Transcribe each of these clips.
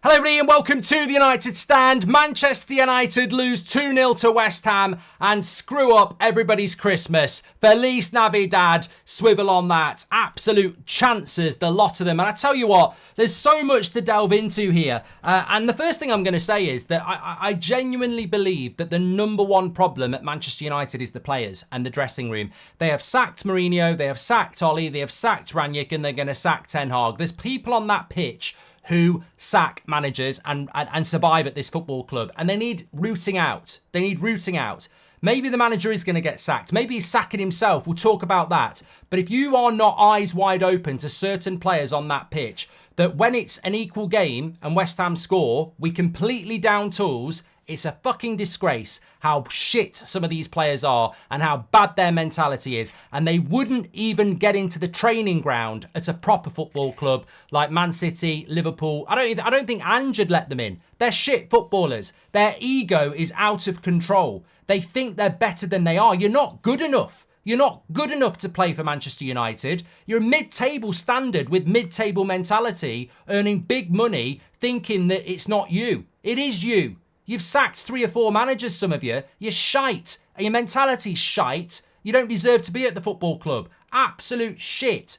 Hello everybody and welcome to the United Stand. Manchester United lose 2-0 to West Ham and screw up everybody's Christmas. Feliz Navidad, swivel on that. Absolute chances, the lot of them. And I tell you what, there's so much to delve into here. And the first thing I'm going to say is that I genuinely believe that the number one problem at Manchester United is the players and the dressing room. They have sacked Mourinho, they have sacked Ollie, they have sacked Rangnick, and they're going to sack Ten Hag. There's people on that pitch who sack managers and survive at this football club. And they need rooting out. They need rooting out. Maybe the manager is going to get sacked. Maybe he's sacking himself. We'll talk about that. But if you are not eyes wide open to certain players on that pitch, that when it's an equal game and West Ham score, we completely down tools. It's a fucking disgrace how shit some of these players are and how bad their mentality is. And they wouldn't even get into the training ground at a proper football club like Man City, Liverpool. I don't think Ange would let them in. They're shit footballers. Their ego is out of control. They think they're better than they are. You're not good enough. You're not good enough to play for Manchester United. You're mid-table standard with mid-table mentality, earning big money, thinking that it's not you. It is you. You've sacked 3 or 4 managers, some of you. You're shite. Your mentality's shite. You don't deserve to be at the football club. Absolute shit.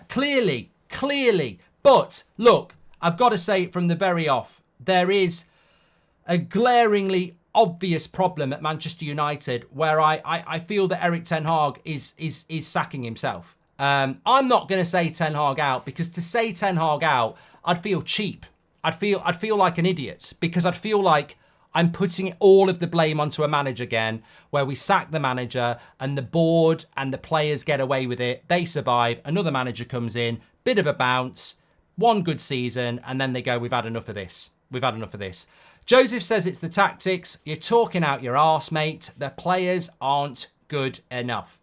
Clearly. But, look, I've got to say it from the very off. There is a glaringly obvious problem at Manchester United where I feel that Erik Ten Hag is sacking himself. I'm not going to say Ten Hag out, because to say Ten Hag out, I'd feel cheap. I'd feel like an idiot, because I'd feel like I'm putting all of the blame onto a manager again, where we sack the manager and the board and the players get away with it. They survive. Another manager comes in, bit of a bounce, one good season, and then they go, we've had enough of this. We've had enough of this. Joseph says it's the tactics. You're talking out your arse, mate. The players aren't good enough.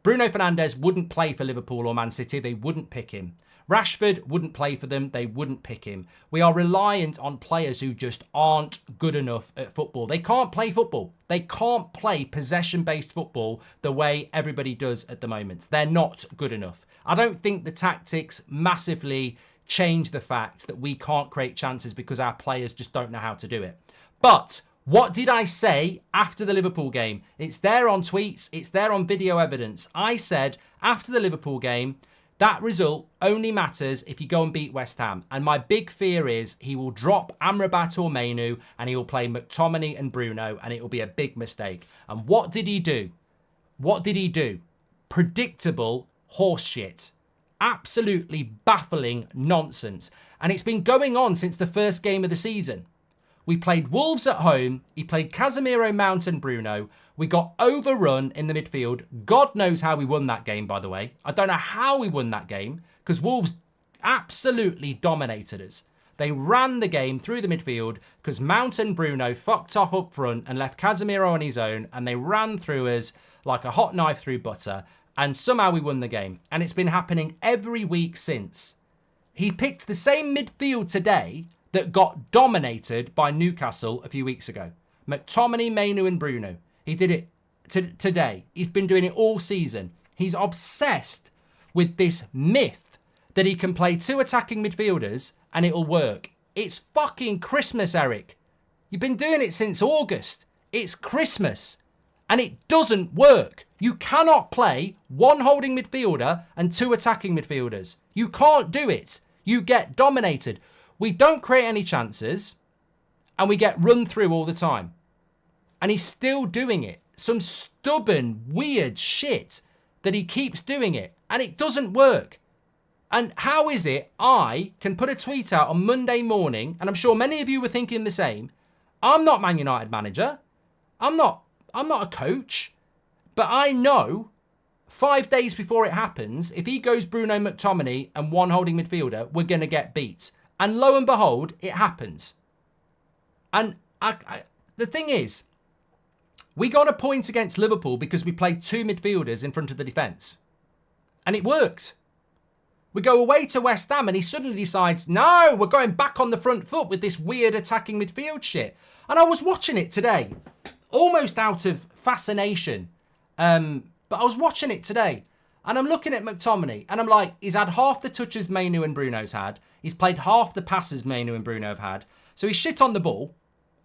Bruno Fernandes wouldn't play for Liverpool or Man City. They wouldn't pick him. Rashford wouldn't play for them. They wouldn't pick him. We are reliant on players who just aren't good enough at football. They can't play football. They can't play possession-based football the way everybody does at the moment. They're not good enough. I don't think the tactics massively change the fact that we can't create chances because our players just don't know how to do it. But what did I say after the Liverpool game? It's there on tweets. It's there on video evidence. I said after the Liverpool game, that result only matters if you go and beat West Ham. And my big fear is he will drop Amrabat or Mainu and he will play McTominay and Bruno, and it will be a big mistake. And what did he do? What did he do? Predictable horseshit. Absolutely baffling nonsense. And it's been going on since the first game of the season. We played Wolves at home. He played Casemiro, Mount and Bruno. We got overrun in the midfield. God knows how we won that game, by the way. I don't know how we won that game, because Wolves absolutely dominated us. They ran the game through the midfield because Mount and Bruno fucked off up front and left Casemiro on his own, and they ran through us like a hot knife through butter, and somehow we won the game. And it's been happening every week since. He picked the same midfield today that got dominated by Newcastle a few weeks ago. McTominay, Mainu and Bruno. He did it today. He's been doing it all season. He's obsessed with this myth that he can play 2 attacking midfielders and it'll work. It's fucking Christmas, Eric. You've been doing it since August. It's Christmas. And it doesn't work. You cannot play 1 holding midfielder and 2 attacking midfielders. You can't do it. You get dominated. We don't create any chances, and we get run through all the time. And he's still doing it. Some stubborn, weird shit that he keeps doing it, and it doesn't work. And how is it I can put a tweet out on Monday morning, and I'm sure many of you were thinking the same, I'm not Man United manager, I'm not a coach, but I know 5 days before it happens, if he goes Bruno, McTominay and 1 holding midfielder, we're going to get beat. And lo and behold, it happens. And the thing is, we got a point against Liverpool because we played 2 midfielders in front of the defence. And it worked. We go away to West Ham and he suddenly decides, no, we're going back on the front foot with this weird attacking midfield shit. And I was watching it today, almost out of fascination. But I was watching it today. And I'm looking at McTominay and I'm like, he's had half the touches Mainu and Bruno's had. He's played half the passes Mainu and Bruno have had. So he's shit on the ball.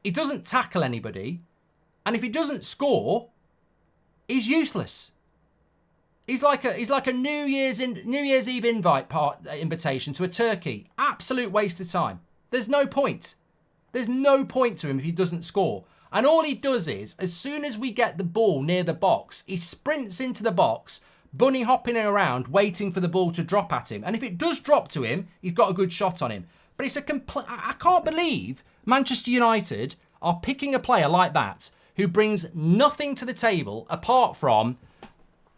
He doesn't tackle anybody. And if he doesn't score, he's useless. He's like a New Year's Eve invitation to a turkey. Absolute waste of time. There's no point. There's no point to him if he doesn't score. And all he does is, as soon as we get the ball near the box, he sprints into the box, bunny hopping around, waiting for the ball to drop at him. And if it does drop to him, he's got a good shot on him. But it's a complete... I can't believe Manchester United are picking a player like that who brings nothing to the table apart from...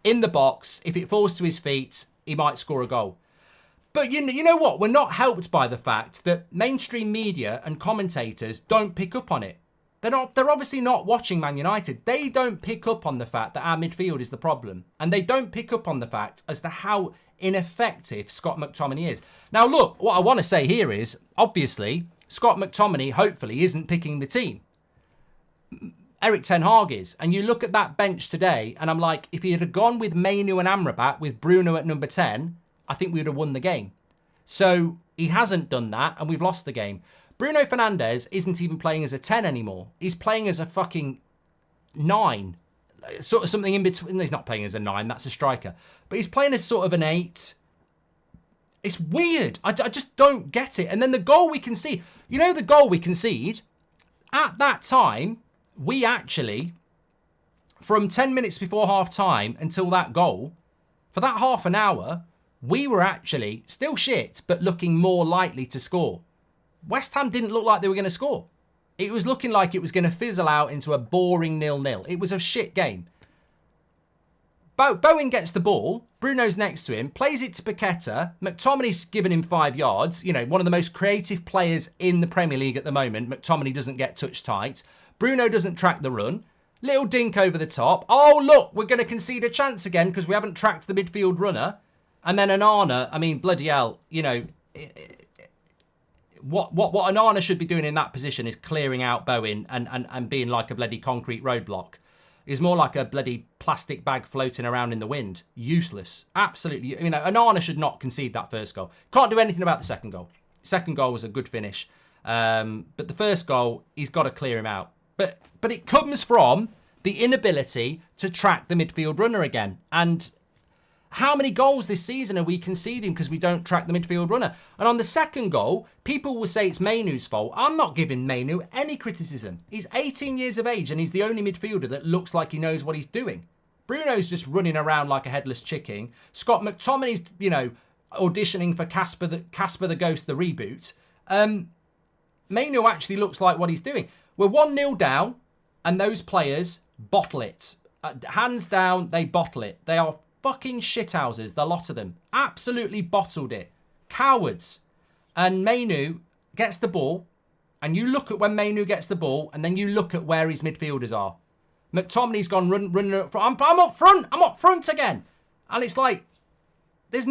in the box, if it falls to his feet, he might score a goal. But you know what? We're not helped by the fact that mainstream media and commentators don't pick up on it. They're obviously not watching Man United. They don't pick up on the fact that our midfield is the problem. And they don't pick up on the fact as to how ineffective Scott McTominay is. Now, look, what I want to say here is, obviously, Scott McTominay hopefully isn't picking the team. Eric Ten Hag is. And you look at that bench today, and I'm like, if he had gone with Mainu and Amrabat with Bruno at number 10, I think we would have won the game. So he hasn't done that, and we've lost the game. Bruno Fernandes isn't even playing as a 10 anymore. He's playing as a fucking 9. Sort of something in between. He's not playing as a 9, that's a striker. But he's playing as sort of an 8. It's weird. I just don't get it. And then the goal we concede. You know the goal we concede? At that time... we actually, from 10 minutes before half-time until that goal, for that half an hour, we were actually still shit, but looking more likely to score. West Ham didn't look like they were going to score. It was looking like it was going to fizzle out into a boring 0-0. It was a shit game. Bowen gets the ball. Bruno's next to him. Plays it to Paqueta. McTominay's given him 5 yards. You know, one of the most creative players in the Premier League at the moment. McTominay doesn't get touch tight. Bruno doesn't track the run. Little dink over the top. Oh, look, we're going to concede a chance again because we haven't tracked the midfield runner. And then Onana, I mean, bloody hell, you know, what Onana should be doing in that position is clearing out Bowen and being like a bloody concrete roadblock. Is more like a bloody plastic bag floating around in the wind. Useless. Absolutely. You know, Onana should not concede that first goal. Can't do anything about the second goal. Second goal was a good finish. But the first goal, he's got to clear him out. But it comes from the inability to track the midfield runner again. And how many goals this season are we conceding because we don't track the midfield runner? And on the second goal, people will say it's Mainu's fault. I'm not giving Mainu any criticism. He's 18 years of age and he's the only midfielder that looks like he knows what he's doing. Bruno's just running around like a headless chicken. Scott McTominay's, you know, auditioning for Casper the Ghost, the reboot. Mainu actually looks like what he's doing. We're 1-0 down, and those players bottle it. Hands down, they bottle it. They are fucking shithouses, the lot of them. Absolutely bottled it. Cowards. And Mainu gets the ball, and you look at when Mainu gets the ball, and then you look at where his midfielders are. McTominay's gone running up front. I'm up front. I'm up front again. And it's like, there's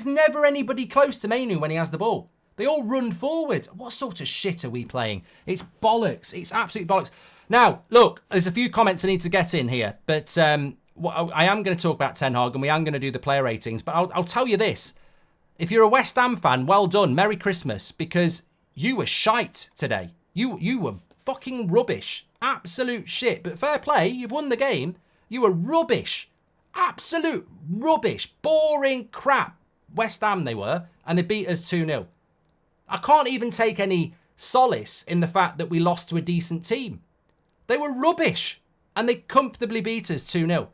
never anybody close to Mainu when he has the ball. They all run forward. What sort of shit are we playing? It's bollocks. It's absolute bollocks. Now, look, there's a few comments I need to get in here. But I am going to talk about Ten Hag and we are going to do the player ratings. But I'll tell you this. If you're a West Ham fan, well done. Merry Christmas. Because you were shite today. You were fucking rubbish. Absolute shit. But fair play. You've won the game. You were rubbish. Absolute rubbish. Boring crap. West Ham they were. And they beat us 2-0. I can't even take any solace in the fact that we lost to a decent team. They were rubbish. And they comfortably beat us 2-0.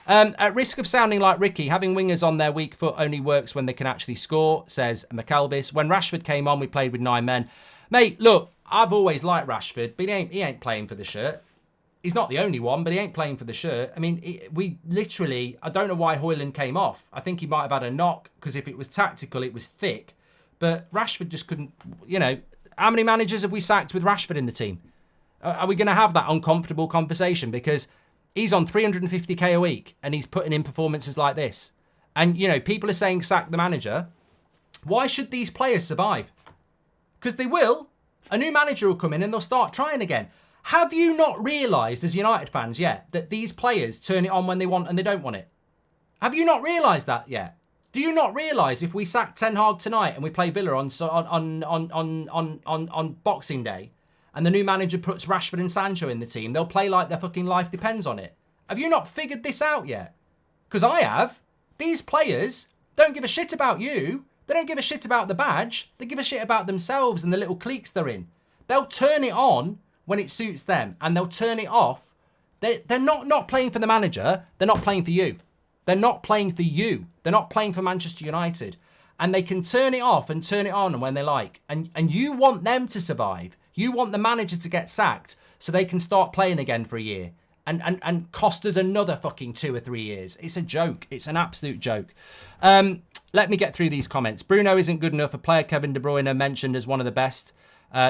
At risk of sounding like Ricky, having wingers on their weak foot only works when they can actually score, says McAlvis. When Rashford came on, we played with 9 men. Mate, look, I've always liked Rashford, but he ain't playing for the shirt. He's not the only one, but he ain't playing for the shirt. I mean, we literally, I don't know why Højlund came off. I think he might have had a knock, because if it was tactical, it was thick. But Rashford just couldn't, you know, how many managers have we sacked with Rashford in the team? Are we going to have that uncomfortable conversation? Because he's on 350k a week and he's putting in performances like this. And, you know, people are saying sack the manager. Why should these players survive? Because they will. A new manager will come in and they'll start trying again. Have you not realised as United fans yet that these players turn it on when they want and they don't want it? Have you not realised that yet? Do you not realise if we sack Ten Hag tonight and we play Villa on Boxing Day, and the new manager puts Rashford and Sancho in the team, they'll play like their fucking life depends on it? Have you not figured this out yet? Because I have. These players don't give a shit about you. They don't give a shit about the badge. They give a shit about themselves and the little cliques they're in. They'll turn it on when it suits them, and they'll turn it off. They're not playing for the manager. They're not playing for you. They're not playing for you. They're not playing for Manchester United. And they can turn it off and turn it on when they like. And you want them to survive. You want the manager to get sacked so they can start playing again for a year. And cost us another fucking 2 or 3 years. It's a joke. It's an absolute joke. Let me get through these comments. Bruno isn't good enough. A player Kevin De Bruyne mentioned as one of the best.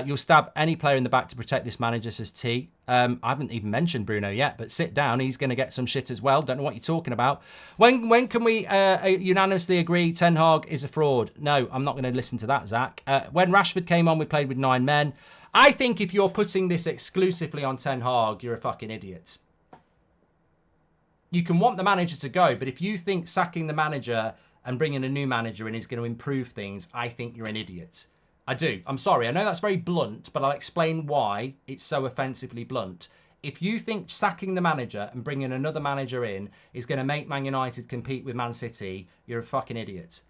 You'll stab any player in the back to protect this manager, says T. I haven't even mentioned Bruno yet, but sit down. He's going to get some shit as well. Don't know what you're talking about. When can we unanimously agree Ten Hag is a fraud? No, I'm not going to listen to that, Zach. When Rashford came on, we played with 9 men. I think if you're putting this exclusively on Ten Hag, you're a fucking idiot. You can want the manager to go, but if you think sacking the manager and bringing a new manager in is going to improve things, I think you're an idiot. I do. I'm sorry. I know that's very blunt, but I'll explain why it's so offensively blunt. If you think sacking the manager and bringing another manager in is going to make Man United compete with Man City, you're a fucking idiot.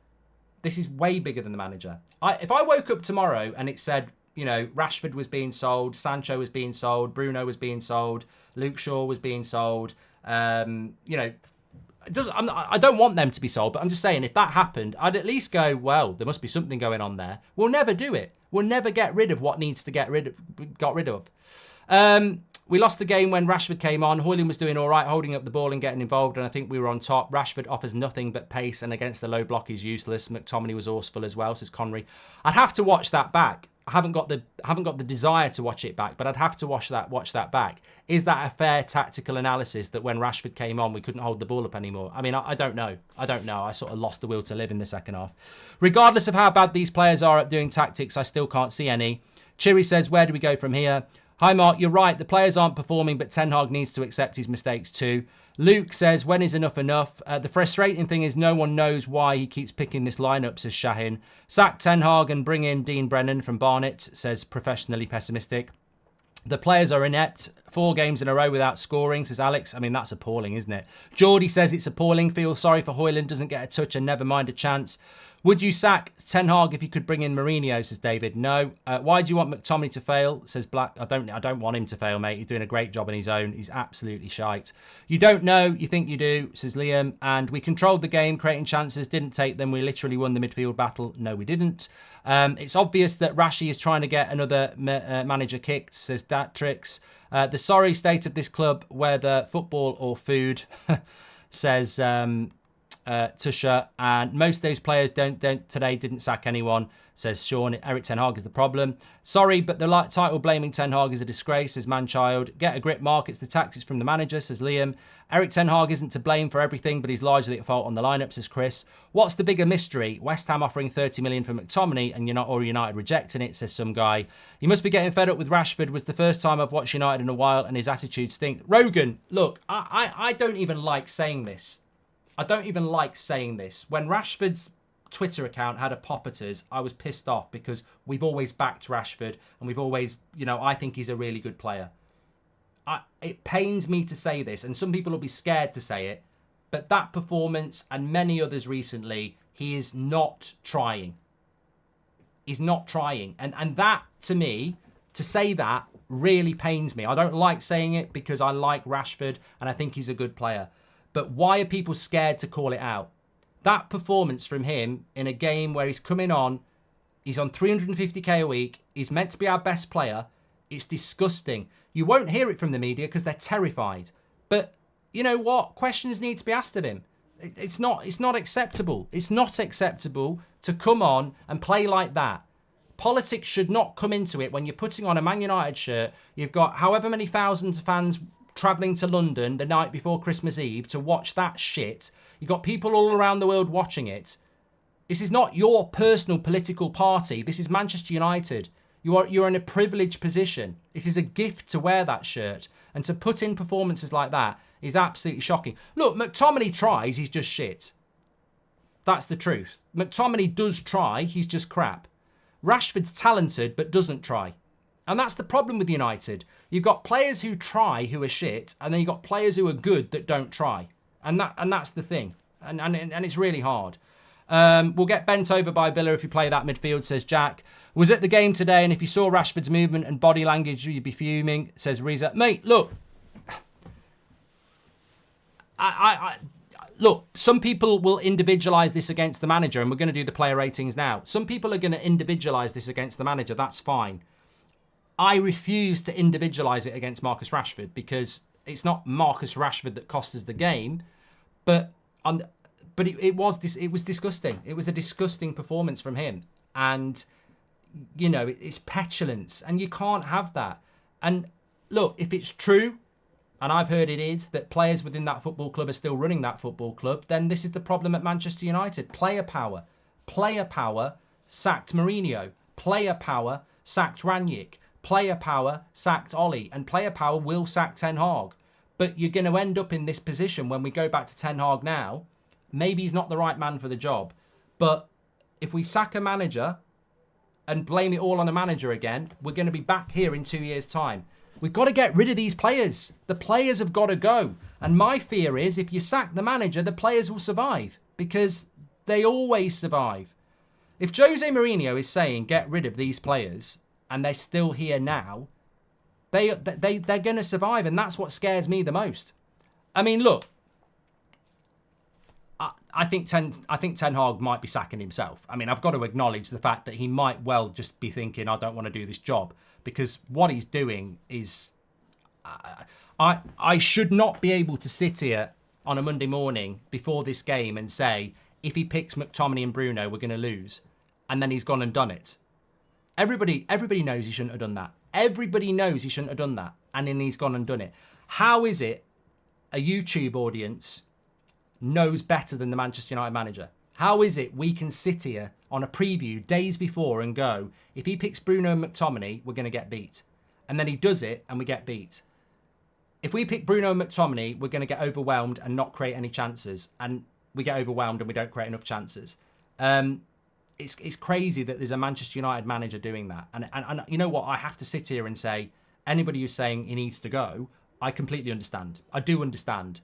This is way bigger than the manager. If I woke up tomorrow and it said, you know, Rashford was being sold, Sancho was being sold, Bruno was being sold, Luke Shaw was being sold, you know, I don't want them to be sold, but I'm just saying if that happened, I'd at least go, well, there must be something going on there. We'll never do it. We'll never get rid of what needs to got rid of. We lost the game when Rashford came on. Højlund was doing all right, holding up the ball and getting involved, and I think we were on top. Rashford offers nothing but pace, and against the low block he's useless. McTominay was awful as well, says Connery. I'd have to watch that back. I haven't got the desire to watch it back, but I'd have to watch that back. Is that a fair tactical analysis that when Rashford came on, we couldn't hold the ball up anymore? I mean, I don't know. I don't know. I sort of lost the will to live in the second half. Regardless of how bad these players are at doing tactics, I still can't see any. Chiri says, where do we go from here? Hi, Mark, you're right. The players aren't performing, but Ten Hag needs to accept his mistakes too. Luke says, when is enough enough? The frustrating thing is no one knows why he keeps picking this lineup, says Shahin. Sack Ten Hag and bring in Dean Brennan from Barnet, says professionally pessimistic. The players are inept. 4 games in a row without scoring, says Alex. I mean, that's appalling, isn't it? Geordie says it's appalling. Feels sorry for Højlund, doesn't get a touch and never mind a chance. Would you sack Ten Hag if you could bring in Mourinho, says David. No. Why do you want McTominay to fail, says Black. I don't want him to fail, mate. He's doing a great job on his own. He's absolutely shite. You don't know, you think you do, says Liam. And we controlled the game, creating chances, didn't take them. We literally won the midfield battle. No, we didn't. It's obvious that Rashi is trying to get another manager kicked, says Datrix. The sorry state of this club, whether football or food, says Tusha. And most of those players didn't sack anyone, says Sean. Eric Ten Hag is the problem. Sorry, but the title blaming Ten Hag is a disgrace, says Manchild. Get a grip, Mark. It's the tactics from the manager, says Liam. Eric Ten Hag isn't to blame for everything, but he's largely at fault on the lineup, says Chris. What's the bigger mystery? West Ham offering 30 million for McTominay and United rejecting it, says some guy. You must be getting fed up with Rashford. Was the first time I've watched United in a while and his attitude stinks. Rogan, look, I don't even like saying this. I don't even like saying this. When Rashford's Twitter account had a pop at us, I was pissed off because we've always backed Rashford and we've always, you know, I think he's a really good player. It pains me to say this, and some people will be scared to say it, but that performance and many others recently, he is not trying. He's not trying. And that, to me, to say that really pains me. I don't like saying it because I like Rashford and I think he's a good player. But why are people scared to call it out? That performance from him in a game where he's coming on, he's on 350k a week, he's meant to be our best player, it's disgusting. You won't hear it from the media because they're terrified. But you know what? Questions need to be asked of him. It's not acceptable. It's not acceptable to come on and play like that. Politics should not come into it when you're putting on a Man United shirt. You've got however many thousands of fans travelling to London the night before Christmas Eve to watch that shit. You've got people all around the world watching it. This is not your personal political party. This is Manchester United. You're in a privileged position. It is a gift to wear that shirt. And to put in performances like that is absolutely shocking. Look, McTominay tries, he's just shit. That's the truth. McTominay does try, he's just crap. Rashford's talented, but doesn't try. And that's the problem with United. You've got players who try who are shit, and then you've got players who are good that don't try. And that's the thing. And it's really hard. We'll get bent over by Villa if you play that midfield, says Jack. Was at the game today, and if you saw Rashford's movement and body language, you'd be fuming, says Reza. Mate, look. Look, some people will individualise this against the manager, and we're going to do the player ratings now. Some people are going to individualise this against the manager. That's fine. I refuse to individualise it against Marcus Rashford because it's not Marcus Rashford that cost us the game, but it was disgusting. It was a disgusting performance from him, and you know it's petulance, and you can't have that. And look, if it's true, and I've heard it is, that players within that football club are still running that football club, then this is the problem at Manchester United. Player power. Player power sacked Mourinho. Player power sacked Rangnick. Player power sacked Ollie. And player power will sack Ten Hag. But you're going to end up in this position when we go back to Ten Hag now. Maybe he's not the right man for the job. But if we sack a manager and blame it all on a manager again, we're going to be back here in 2 years' time. We've got to get rid of these players. The players have got to go. And my fear is if you sack the manager, the players will survive because they always survive. If Jose Mourinho is saying get rid of these players and they're still here now, they're going to survive. And that's what scares me the most. I mean, look, I think Ten Hag might be sacking himself. I mean, I've got to acknowledge the fact that he might well just be thinking, I don't want to do this job. Because what he's doing is... I should not be able to sit here on a Monday morning before this game and say, if he picks McTominay and Bruno, we're going to lose. And then he's gone and done it. Everybody knows he shouldn't have done that. Everybody knows he shouldn't have done that. And then he's gone and done it. How is it a YouTube audience knows better than the Manchester United manager? How is it we can sit here on a preview days before and go, if he picks Bruno and McTominay, we're going to get beat. And then he does it and we get beat. If we pick Bruno and McTominay, we're going to get overwhelmed and not create any chances. And we get overwhelmed and we don't create enough chances. It's crazy that there's a Manchester United manager doing that. And you know what? I have to sit here and say, anybody who's saying he needs to go, I completely understand. I do understand.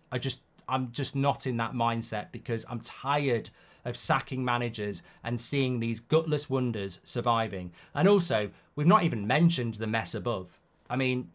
I'm just not in that mindset because I'm tired of sacking managers and seeing these gutless wonders surviving. And also, we've not even mentioned the mess above. I mean,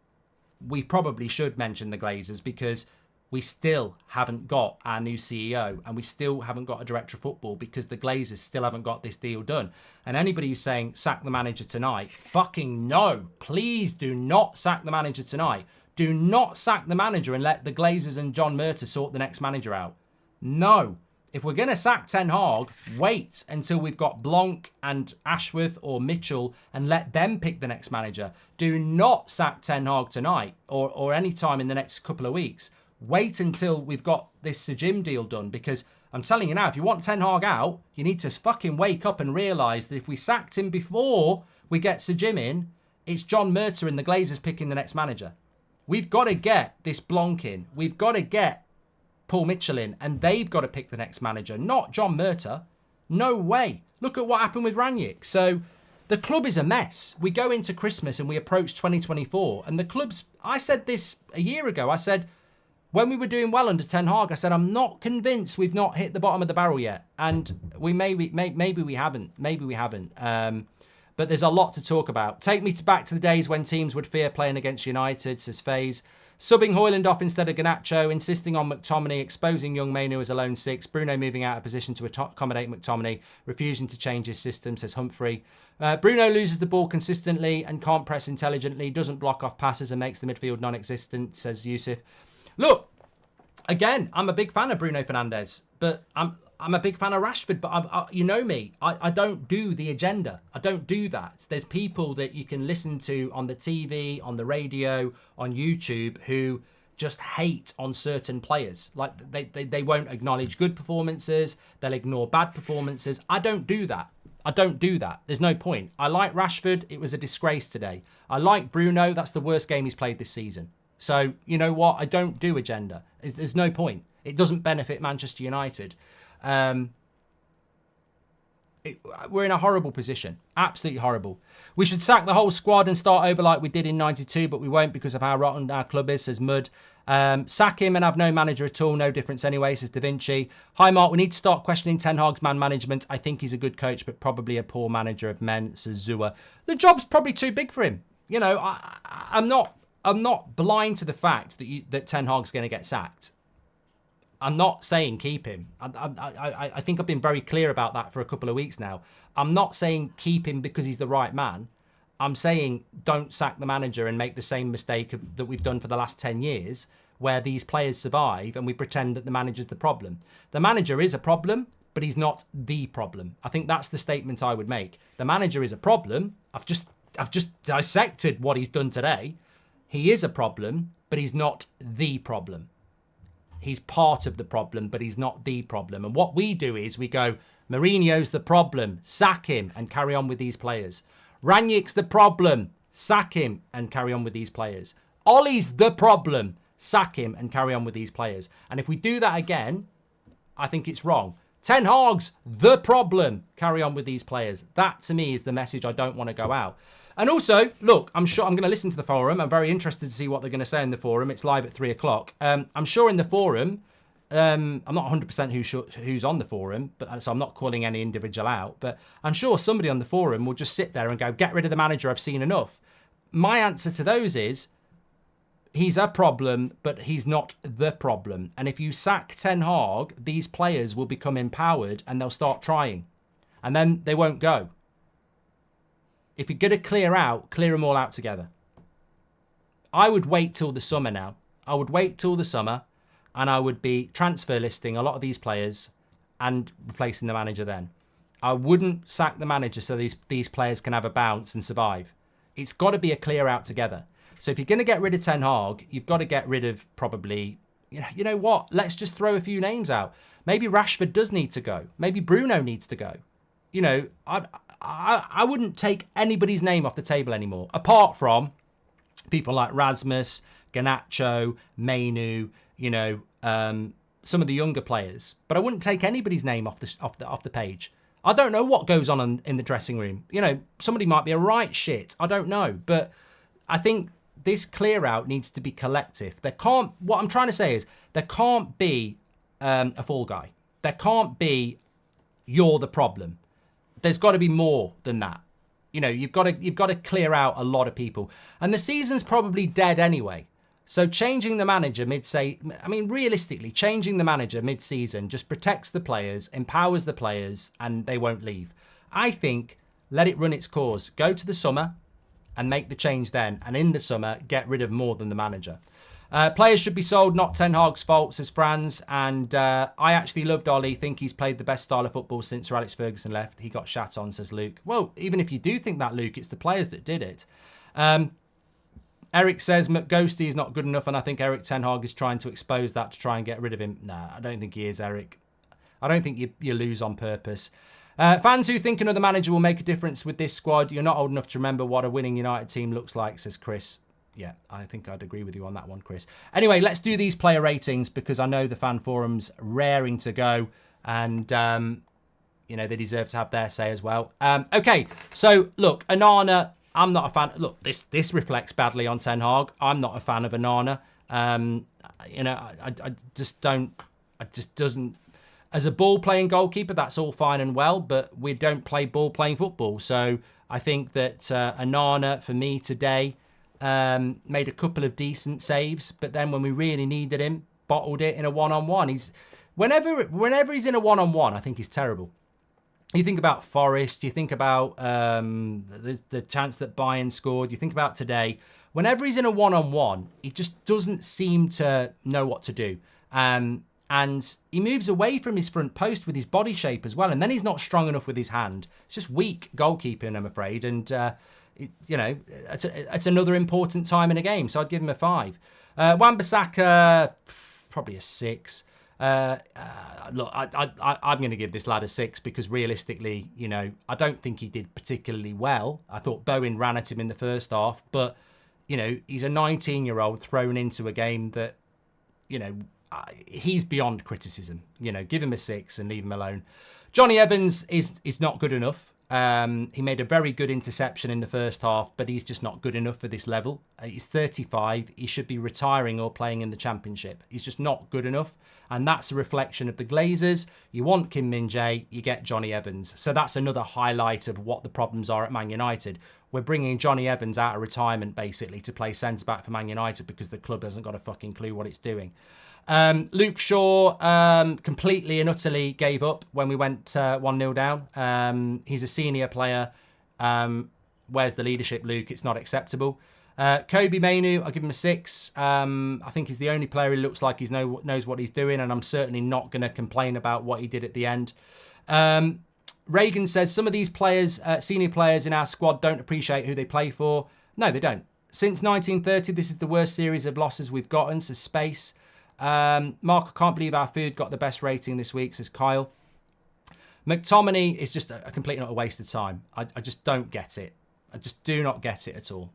we probably should mention the Glazers because we still haven't got our new CEO and we still haven't got a director of football because the Glazers still haven't got this deal done. And anybody who's saying sack the manager tonight, fucking no. Please do not sack the manager tonight. Do not sack the manager and let the Glazers and John Murtagh sort the next manager out. No. If we're going to sack Ten Hag, wait until we've got Blanc and Ashworth or Mitchell and let them pick the next manager. Do not sack Ten Hag tonight or any time in the next couple of weeks. Wait until we've got this Sir Jim deal done because I'm telling you now, if you want Ten Hag out, you need to fucking wake up and realise that if we sacked him before we get Sir Jim in, it's John Murtagh and the Glazers picking the next manager. We've got to get this Blanc in. We've got to get Paul Mitchell in, and they've got to pick the next manager, not John Murtagh. No way. Look at what happened with Rangnick. So the club is a mess. We go into Christmas and we approach 2024, and the club's... I said this a year ago. I said, when we were doing well under Ten Hag, I said, I'm not convinced we've not hit the bottom of the barrel yet. And maybe we haven't. Maybe we haven't. But there's a lot to talk about. Take me back to the days when teams would fear playing against United, says Faze. Subbing Højlund off instead of Garnacho, insisting on McTominay, exposing young Mainu as a lone six, Bruno moving out of position to accommodate McTominay, refusing to change his system, says Humphrey. Bruno loses the ball consistently and can't press intelligently, doesn't block off passes and makes the midfield non-existent, says Yusuf. Look, again, I'm a big fan of Bruno Fernandes, but I'm a big fan of Rashford, but you know me, I don't do the agenda. I don't do that. There's people that you can listen to on the TV, on the radio, on YouTube who just hate on certain players. Like they won't acknowledge good performances. They'll ignore bad performances. I don't do that. I don't do that. There's no point. I like Rashford. It was a disgrace today. I like Bruno. That's the worst game he's played this season. So, you know what? I don't do agenda. There's no point. It doesn't benefit Manchester United. We're in a horrible position. Absolutely horrible. We should sack the whole squad and start over like we did in 92, but we won't because of how rotten our club is, says Mud. Sack him and have no manager at all. No difference anyway, says Da Vinci. Hi, Mark. We need to start questioning Ten Hag's man management. I think he's a good coach, but probably a poor manager of men, says Zua. The job's probably too big for him. You know, I'm not blind to the fact that Ten Hag's going to get sacked. I'm not saying keep him. I think I've been very clear about that for a couple of weeks now. I'm not saying keep him because he's the right man. I'm saying don't sack the manager and make the same mistake that we've done for the last 10 years, where these players survive and we pretend that the manager's the problem. The manager is a problem, but he's not the problem. I think that's the statement I would make. The manager is a problem. I've just dissected what he's done today. He is a problem, but he's not the problem. He's part of the problem, but he's not the problem. And what we do is we go, Mourinho's the problem, sack him and carry on with these players. Ranić's the problem, sack him and carry on with these players. Ollie's the problem, sack him and carry on with these players. And if we do that again, I think it's wrong. Ten Hag's the problem, carry on with these players. That to me is the message I don't want to go out. And also, look, I'm sure I'm going to listen to the forum. I'm very interested to see what they're going to say in the forum. It's live at 3 o'clock. I'm sure in the forum, I'm not 100% who's on the forum, but so I'm not calling any individual out. But I'm sure somebody on the forum will just sit there and go, get rid of the manager, I've seen enough. My answer to those is, he's a problem, but he's not the problem. And if you sack Ten Hag, these players will become empowered and they'll start trying. And then they won't go. If you're going to clear them all out together. I would wait till the summer now. I would wait till the summer and I would be transfer listing a lot of these players and replacing the manager then. I wouldn't sack the manager so these players can have a bounce and survive. It's got to be a clear out together. So if you're going to get rid of Ten Hag, you've got to get rid of probably, you know what? Let's just throw a few names out. Maybe Rashford does need to go. Maybe Bruno needs to go. You know, I wouldn't take anybody's name off the table anymore, apart from people like Rasmus, Garnacho, Mainu, you know, some of the younger players. But I wouldn't take anybody's name off the page. I don't know what goes on in the dressing room. You know, somebody might be a right shit. I don't know. But I think this clear out needs to be collective. What I'm trying to say is there can't be a fall guy. There can't be you're the problem. There's got to be more than that. You know, you've got to clear out a lot of people. And the season's probably dead anyway. So changing the manager realistically, changing the manager mid-season just protects the players, empowers the players, and they won't leave. I think let it run its course. Go to the summer and make the change then. And in the summer, get rid of more than the manager. Players should be sold, not Ten Hag's fault, says Franz. And I actually loved Ollie. Think he's played the best style of football since Sir Alex Ferguson left. He got shat on, says Luke. Well, even if you do think that, Luke, it's the players that did it. Eric says McGhosty is not good enough, and I think Eric Ten Hag is trying to expose that to try and get rid of him. Nah, I don't think he is, Eric. I don't think you lose on purpose. Fans who think another manager will make a difference with this squad, you're not old enough to remember what a winning United team looks like, says Chris. Yeah, I think I'd agree with you on that one, Chris. Anyway, let's do these player ratings because I know the fan forum's raring to go and, you know, they deserve to have their say as well. Okay, so look, Onana, I'm not a fan. Look, this reflects badly on Ten Hag. I'm not a fan of Onana. You know, I just doesn't. As a ball-playing goalkeeper, that's all fine and well, but we don't play ball-playing football. So I think that Onana, for me today, made a couple of decent saves, but then when we really needed him, bottled it in a one-on-one. Whenever he's in a one-on-one, I think he's terrible. You think about Forest, you think about the chance that Bayern scored, you think about today. Whenever he's in a one-on-one, he just doesn't seem to know what to do. And he moves away from his front post with his body shape as well. And then he's not strong enough with his hand. It's just weak goalkeeping, I'm afraid. And, you know, it's another important time in a game. So I'd give him a 5. Wan-Bissaka, probably a 6. Look, I'm going to give this lad a 6 because realistically, you know, I don't think he did particularly well. I thought Bowen ran at him in the first half, but, you know, he's a 19-year-old thrown into a game that, you know, he's beyond criticism. You know, give him a 6 and leave him alone. Johnny Evans is not good enough. He made a very good interception in the first half, but he's just not good enough for this level. He's 35. He should be retiring or playing in the Championship. He's just not good enough. And that's a reflection of the Glazers. You want Kim Min-jae, you get Johnny Evans. So that's another highlight of what the problems are at Man United. We're bringing Johnny Evans out of retirement, basically, to play centre-back for Man United because the club hasn't got a fucking clue what it's doing. Luke Shaw completely and utterly gave up when we went 1-0 down. He's a senior player. Where's the leadership, Luke? It's not acceptable. Kobe Mainu, I'll give him a 6. I think he's the only player who looks like he knows what he's doing, and I'm certainly not going to complain about what he did at the end. Reagan says some of these players, senior players in our squad, don't appreciate who they play for. No, they don't. Since 1930, this is the worst series of losses we've gotten, says Space. Mark, I can't believe our food got the best rating this week, says Kyle. McTominay is just a complete and utter waste of time. I just don't get it. I just do not get it at all.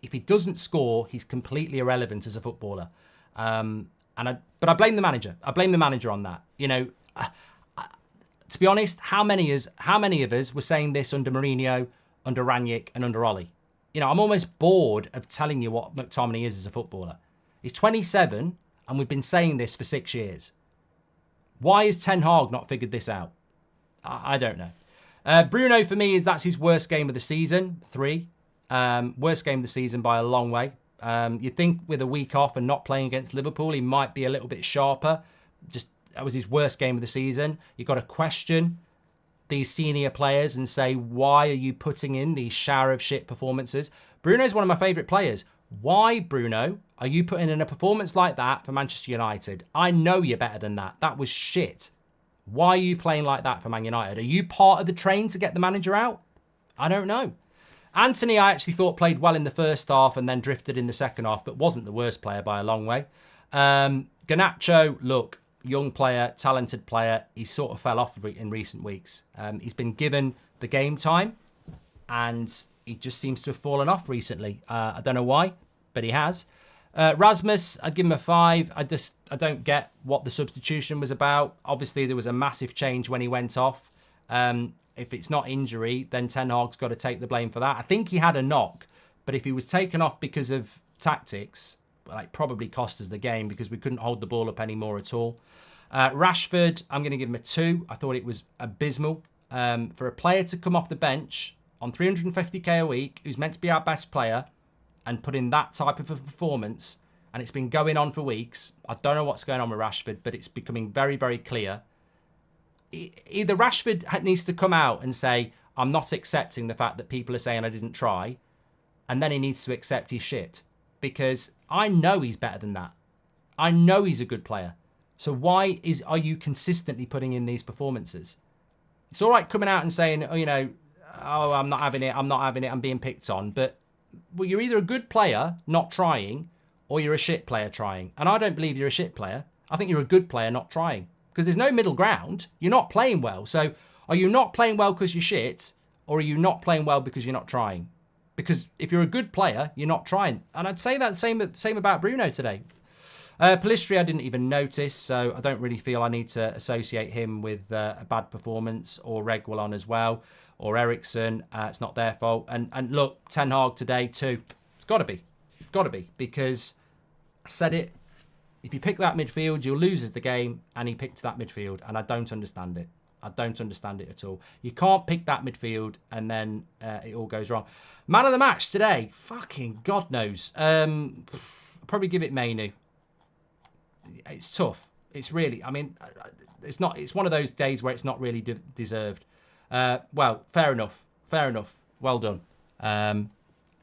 If he doesn't score, he's completely irrelevant as a footballer. But I blame the manager. I blame the manager on that. You know, to be honest, how many of us were saying this under Mourinho, under Ranić, and under Ollie? You know, I'm almost bored of telling you what McTominay is as a footballer. He's 27, and we've been saying this for 6 years. Why has Ten Hag not figured this out? I don't know. Bruno, for me, that's his worst game of the season, 3. Worst game of the season by a long way. You'd think with a week off and not playing against Liverpool, he might be a little bit sharper. That was his worst game of the season. You've got to question these senior players and say, why are you putting in these shower of shit performances? Bruno's one of my favourite players. Why, Bruno, are you putting in a performance like that for Manchester United? I know you're better than that. That was shit. Why are you playing like that for Man United? Are you part of the train to get the manager out? I don't know. Anthony, I actually thought played well in the first half and then drifted in the second half, but wasn't the worst player by a long way. Garnacho, look, young player, talented player. He sort of fell off in recent weeks. He's been given the game time and he just seems to have fallen off recently. I don't know why, but he has. Rasmus, I'd give him a 5. I don't get what the substitution was about. Obviously, there was a massive change when he went off. If it's not injury, then Ten Hag's got to take the blame for that. I think he had a knock, but if he was taken off because of tactics, well, it probably cost us the game because we couldn't hold the ball up anymore at all. Rashford, I'm going to give him a 2. I thought it was abysmal. For a player to come off the bench on 350k a week, who's meant to be our best player, and put in that type of a performance, and it's been going on for weeks. I don't know what's going on with Rashford, but it's becoming very, very clear. Either Rashford needs to come out and say, I'm not accepting the fact that people are saying I didn't try, and then he needs to accept his shit, because I know he's better than that. I know he's a good player. So why are you consistently putting in these performances? It's all right coming out and saying, oh, you know, oh, I'm not having it, I'm being picked on, but well, you're either a good player not trying, or you're a shit player trying. And I don't believe you're a shit player. I think you're a good player not trying. Because there's no middle ground. You're not playing well. So are you not playing well because you're shit, or are you not playing well because you're not trying? Because if you're a good player, you're not trying. And I'd say that same about Bruno today. Pellistri I didn't even notice, so I don't really feel I need to associate him with a bad performance, or Reguilon as well, or Ericsson. It's not their fault. And look, Ten Hag today too. It's got to be. It's got to be, because I said it. If you pick that midfield, you'll lose as the game, and he picked that midfield, and I don't understand it. I don't understand it at all. You can't pick that midfield, and then it all goes wrong. Man of the match today, fucking God knows. I'll probably give it Mainu. It's tough. It's really, I mean, it's not. It's one of those days where it's not really deserved. Well, fair enough. Fair enough. Well done.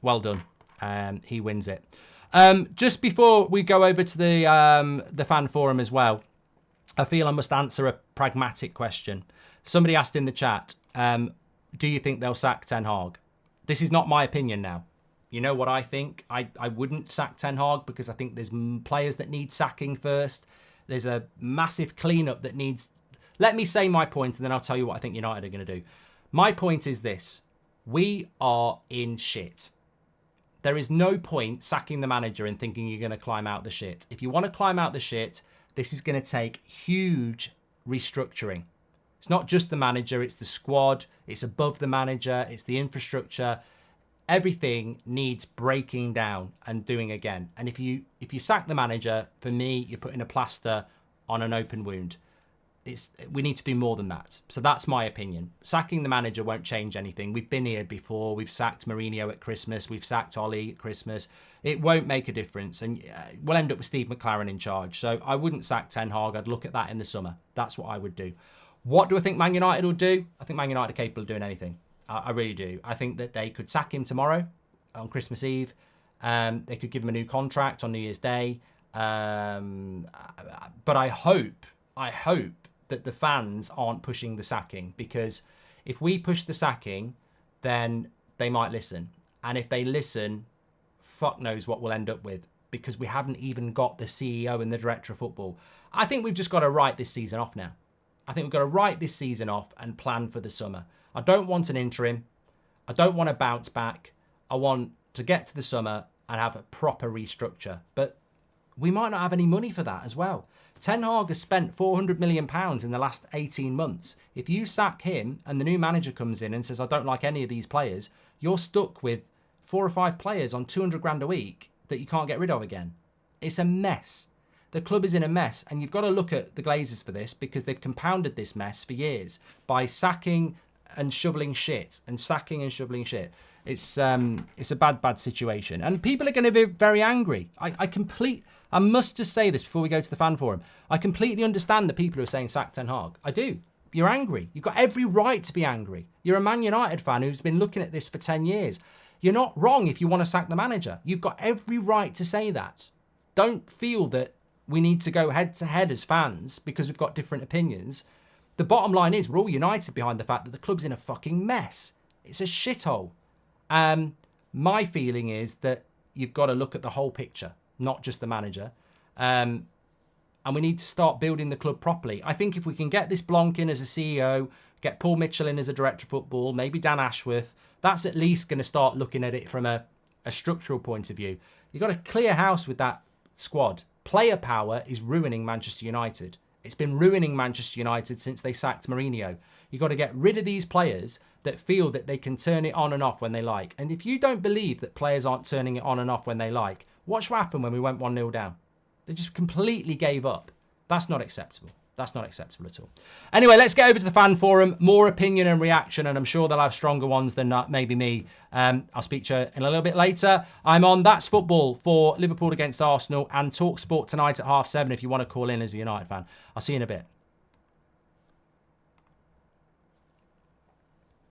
Well done. He wins it. Just before we go over to the fan forum as well, I feel I must answer a pragmatic question. Somebody asked in the chat, do you think they'll sack Ten Hag? This is not my opinion now. You know what I think? I wouldn't sack Ten Hag because I think there's players that need sacking first. There's a massive cleanup that needs... Let me say my point, and then I'll tell you what I think United are going to do. My point is this. We are in shit. There is no point sacking the manager and thinking you're going to climb out the shit. If you want to climb out the shit, this is going to take huge restructuring. It's not just the manager, it's the squad, it's above the manager, it's the infrastructure. Everything needs breaking down and doing again. And if you sack the manager, for me, you're putting a plaster on an open wound. We need to do more than that. So that's my opinion. Sacking the manager won't change anything. We've been here before. We've sacked Mourinho at Christmas. We've sacked Ollie at Christmas. It won't make a difference. And we'll end up with Steve McLaren in charge. So I wouldn't sack Ten Hag. I'd look at that in the summer. That's what I would do. What do I think Man United will do? I think Man United are capable of doing anything. I really do. I think that they could sack him tomorrow on Christmas Eve. They could give him a new contract on New Year's Day. But I hope that the fans aren't pushing the sacking, because if we push the sacking, then they might listen. And if they listen, fuck knows what we'll end up with, because we haven't even got the CEO and the director of football. I think we've just got to write this season off now. I think we've got to write this season off and plan for the summer. I don't want an interim. I don't want to bounce back. I want to get to the summer and have a proper restructure. But we might not have any money for that as well. Ten Hag has spent £400 million in the last 18 months. If you sack him and the new manager comes in and says, I don't like any of these players, you're stuck with 4 or 5 players on 200 grand a week that you can't get rid of again. It's a mess. The club is in a mess, and you've got to look at the Glazers for this, because they've compounded this mess for years by sacking and shoveling shit and sacking and shoveling shit. It's a bad situation, and people are going to be very angry. I must just say this before we go to the fan forum. I completely understand the people who are saying sack Ten Hag. I do. You're angry. You've got every right to be angry. You're a Man United fan who's been looking at this for 10 years. You're not wrong if you want to sack the manager. You've got every right to say that. Don't feel that we need to go head to head as fans because we've got different opinions. The bottom line is we're all united behind the fact that the club's in a fucking mess. It's a shithole. My feeling is that you've got to look at the whole picture, not just the manager. And we need to start building the club properly. I think if we can get this Blanc in as a CEO, get Paul Mitchell in as a director of football, maybe Dan Ashworth, that's at least going to start looking at it from a structural point of view. You've got to clear house with that squad. Player power is ruining Manchester United. It's been ruining Manchester United since they sacked Mourinho. You've got to get rid of these players that feel that they can turn it on and off when they like. And if you don't believe that players aren't turning it on and off when they like, watch what happened when we went 1-0 down. They just completely gave up. That's not acceptable. That's not acceptable at all. Anyway, let's get over to the fan forum. More opinion and reaction, and I'm sure they'll have stronger ones than maybe me. I'll speak to you in a little bit later. I'm on That's Football for Liverpool against Arsenal and TalkSport tonight at 7:30 if you want to call in as a United fan. I'll see you in a bit.